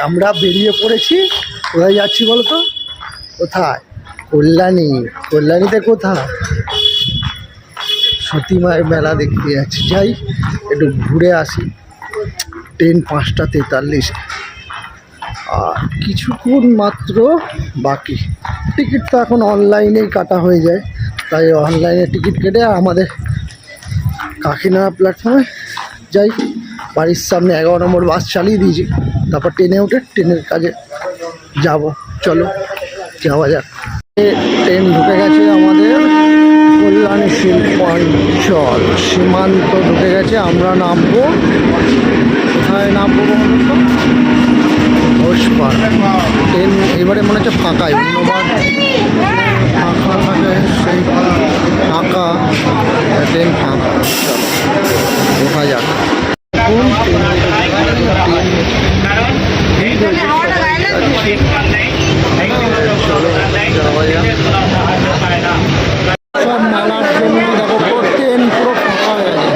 আমরা বেরিয়ে পড়েছি। কোথায় যাচ্ছি বলতো? কোথায়? কল্যাণী। কল্যাণীতে কোথায়? সতী মায়ের মেলা দেখতে যাচ্ছি। যাই একটু ঘুরে আসি। ট্রেন 5:43, আর কিছুক্ষণ মাত্র বাকি। টিকিট তো এখন অনলাইনেই কাটা হয়ে যায়, তাই অনলাইনে টিকিট কেটে আমাদের কাকিনাড়া প্ল্যাটফর্মে যাই। বাড়ির সামনে 11 নম্বর বাস চালিয়ে দিয়েছি, তারপর ট্রেনে উঠে ট্রেনের কাজে যাব। চলো যাওয়া যাক। ট্রেন ঢুকে গেছে আমাদের কল্যাণী শিল্পাঞ্চল সীমান্ত ঢুকে গেছে। আমরা নামবো কোথায়? নামবো ঘোষপাড়। ট্রেন এবারে মনে হচ্ছে ফাঁকাই, অন্যবার ফাঁকা থাকে, সেই ফাঁকা, ট্রেন ফাঁকা। দেখা যাক কোন সব মেলার জন্য দেখো ট্রেন পুরো ফাঁকা হয়ে গেছে।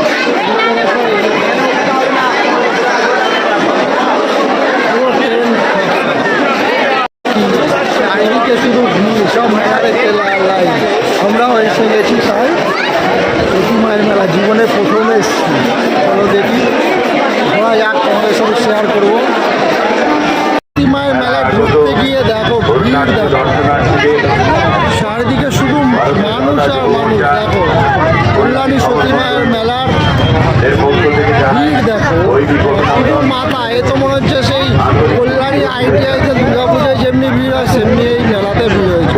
চারিদিকে শুধু ভিড়, সব মেলাতে লাইন। আমরাও এসে গেছি তাই সতী মায়ের মেলা, জীবনে প্রথম এসেছি। চলো দেখি, ঘোরা যাক, তোমাদের সঙ্গে শেয়ার করবো। সতী মায়ের মেলায় ঢুকতে গিয়ে দেখো ভিড়, দেখো চারিদিকে শুধু মানুষ আর মানুষ। দেখো কল্যাণী সতী মায়ের মেলার ভিড় দেখো, শুধু মাথা। এ তো মনে হচ্ছে সেই কল্যাণী ITIতে দুর্গা পুজোয় যেমনি ভিড় হয় সেমনি এই মেলাতে ভিড় হয়েছে।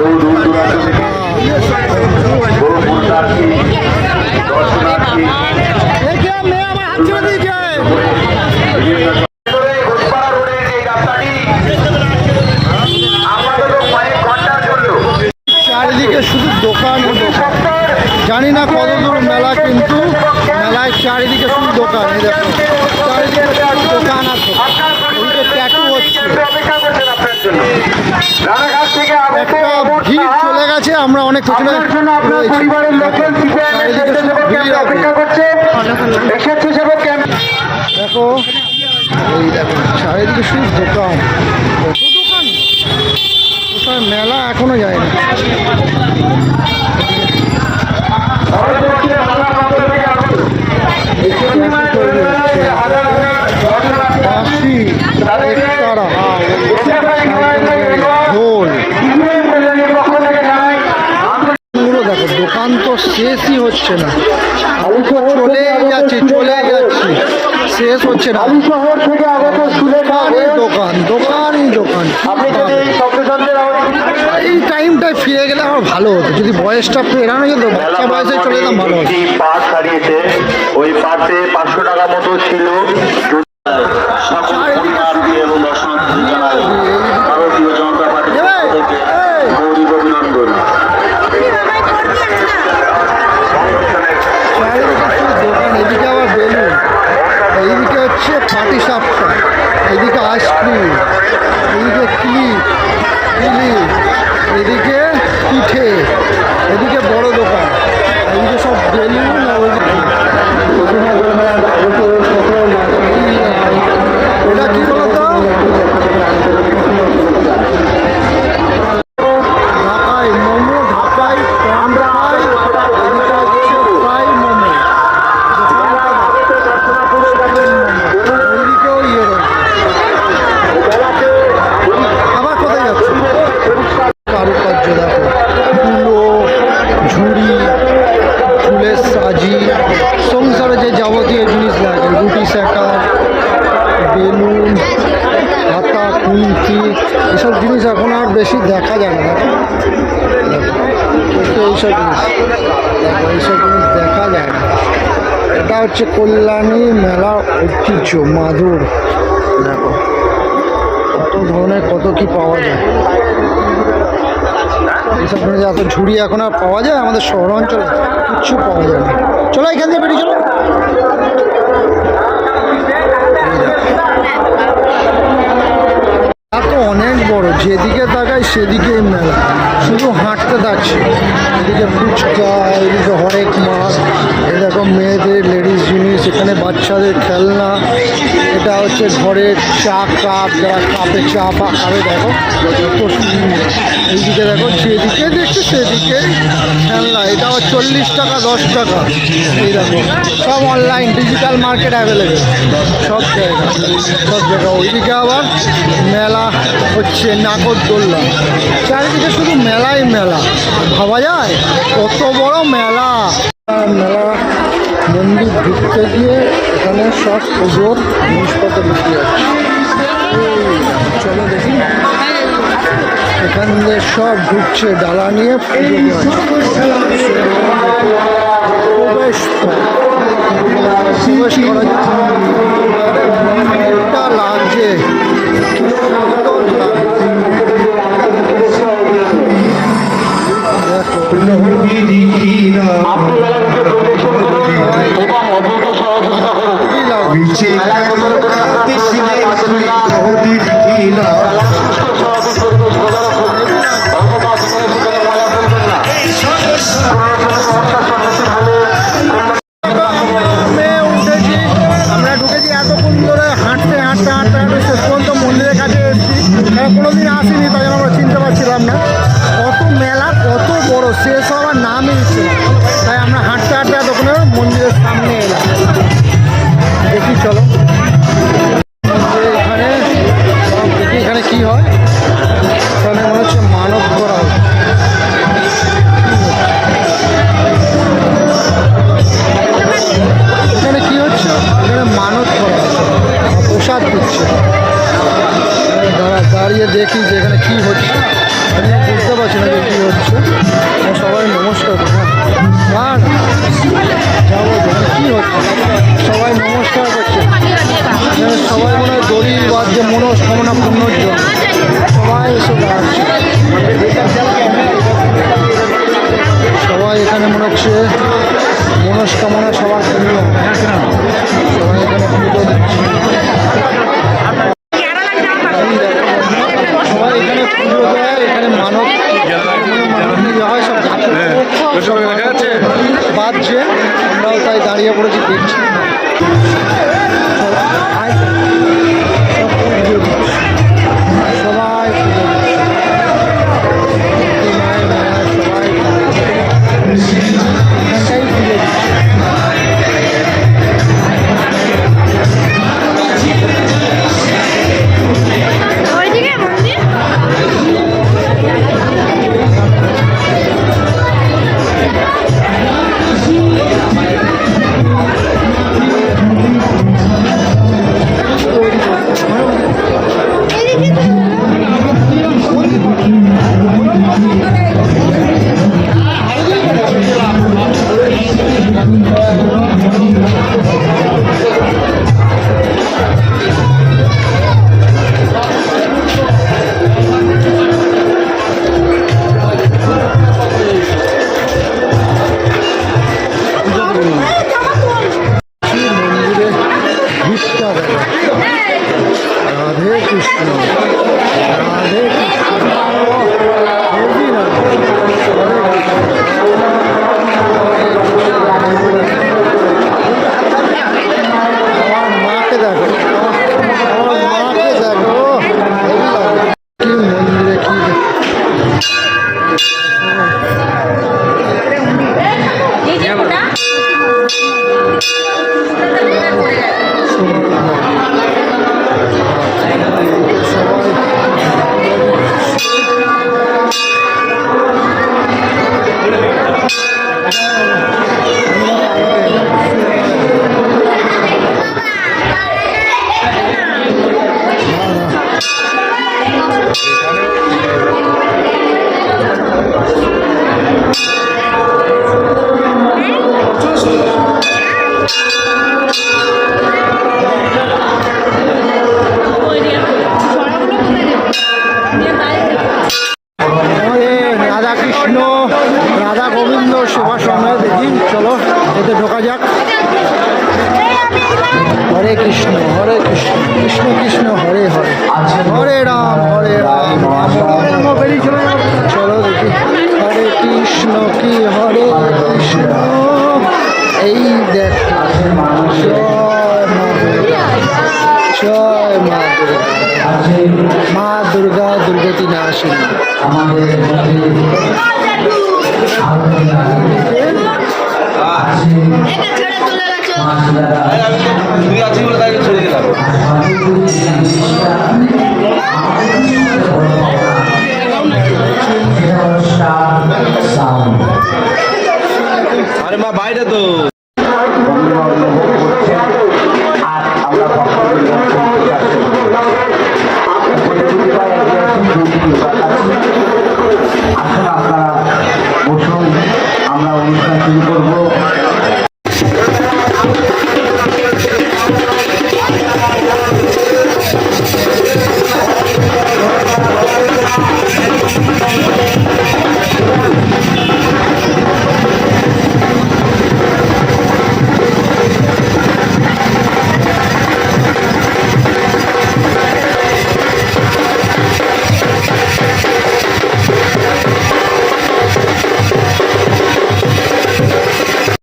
চারিদিকে শুধু দোকান, জানি না কত দূর মেলা, কিন্তু মেলায় চারিদিকে শুধু দোকান। এই দেখো চারিদিকে দোকান আছে, ওইদিকে ট্যাটু হচ্ছে। একটা ভিড় চলে গেছে, আমরা অনেক পেছনে রয়েছি। দেখো এই দেখো চারিদিকে শুধু দোকান, কত দোকান। কোথায় মেলা এখনো যায়নি। বাঁশি, একতারা, ঢোল, দেখো দোকান তো শেষই হচ্ছে না। চলে যাচ্ছি, শেষ হচ্ছে না। দোকান দোকানই দোকান। এই টাইমটায় ফিরে গেলে আমার ভালো হতো, যদি বয়সটা এড়ানো যেত, বাচ্চা বয়সে চলে যেতাম ভালো হতো। পাস হারিয়েছে, ওই পাশে 500 টাকা মতো ছিল। ভারতীয় জনতা পার্টি গৌরী অভিনন্দন। দোকান, এদিকে আবার বেলুন, এইদিকে হচ্ছে পাটি সাপটা, এদিকে আইসক্রিম, এদিকে ক্লিপ, এদিকে পিঠে, এদিকে বড় দোকান, এদিকে সব বেলুন। এটা কি বলতো? ঢাকাই মোমো, ঢাকাই প্রাণ ফ্রাই, এদিকে হচ্ছে ফ্রাই মোমো, ওইদিকেও ইয়ে রয়েছে। আবার কোথায় যাচ্ছে? কারুকার্য দেখো, তুলো, ঝুড়ি, ফুলের সাজি, সংসারে যে যাবতীয় জিনিস লাগে, রুটি সেকা, বেলুন, হাতা, খুন্তি, এসব জিনিস এখন আর বেশি দেখা যায় না। এইসব জিনিস দেখা যায় না। এটা হচ্ছে কল্যাণী মেলা ঐতিহ্য, মাদুর। দেখো কত ধরনের কত কি পাওয়া যায়। এইসব জিনিস এত ঝুড়ি এখন আর পাওয়া যায় আমাদের শহর অঞ্চলে কিচ্ছু পাওয়া যায় না। চলো এখান দিয়ে বেরিয়ে চলো। তো অনেক বড়, যেদিকে তাকাই সেদিকেই মেলা, শুধু হাঁটতে থাকছে। এদিকে ফুচকা, এদিকে হরেক মাছ, এরকম মেয়েদের লেডিস জিনিস, এখানে বাচ্চাদের খেলনা, এটা হচ্ছে ঘরের চা কাপ, যারা কাপে চা পা খাবে দেখো কত সুন্দর। এইদিকে দেখো, যেদিকে দেখছো সেদিকে খেলনা, এটা 40 টাকা 10 টাকা। এই দেখো সব অনলাইন ডিজিটাল মার্কেট অ্যাভেলেবেল সব জায়গা। ওইদিকে আবার মেলা হচ্ছে, নাগরদোল্লা, চারিদিকে শুধু মেলাই মেলা, ভাবা যায় কত বড় মেলা। মেলা মন্দির ঢুকতে গিয়ে এখানে সব পুজোর জিনিসপত্র বিক্রি হচ্ছে। চলো দেখি, এখান দিয়ে সব ঢুকছে ডালা নিয়ে পুজো প্রবেশ করা এটা লাগছে, কোনোদিন আসিনি, তাই আমরা চিনতে পারছিলাম না। কত মেলা, কত বড়, শেষ হওয়ার নামই হচ্ছে না। তাই আমরা হাঁটতে হাঁটতে এতক্ষণে মন্দিরের সামনে এলাম। দেখি চলো এখানে, দেখি এখানে কি হয়। এখানে মনে হচ্ছে মানব করা হচ্ছে। এখানে কি হচ্ছে? এখানে মানত করা হচ্ছে, প্রসাদ দিচ্ছে। দাঁড়িয়ে দেখি যে এখানে কী হচ্ছে। আমি বুঝতে পারছি না যে কী হচ্ছে। সবাই নমস্কার করবো, আর যাবো এখানে কী হচ্ছে। সবাই নমস্কার করছে, সবাই মনে হয় দড়ি বাঁধছে মনস্কামনা পূর্ণর জন্য। সবাই এসে দাঁড়াচ্ছে, সবাই এখানে মনে হচ্ছে মনস্কামনা সবার পূর্ণ। সবাই এখানে পুজো দিচ্ছে, সবাই এখানে পুজো দেয়, এখানে মানব হয়, সব বাজছে। আমরাও তাই দাঁড়িয়ে পড়েছি, দেখছি। সবাই এখানটাই পুজো দিচ্ছে। রাধে কৃষ্ণ, রাধে কৃষ্ণ। আমার মাকে দেখো, আমার মাকে দেখো, কি মন্দিরে কি রাধা গোবিন্দ সেবা সময় দেখি। চলো এতে ঢোকা যাক। হরে কৃষ্ণ হরে কৃষ্ণ, কৃষ্ণ কৃষ্ণ হরে হরে, হরে রাম রাম রাম বেরিয়ে চলে যাও। চলো দেখি হরে কৃষ্ণ কি হরে কৃষ্ণ। এই দেখ আমাদের মধ্যে তুই আছিস বলে তাকে ছেড়ে দিলাম। আরে মা বাইরে তো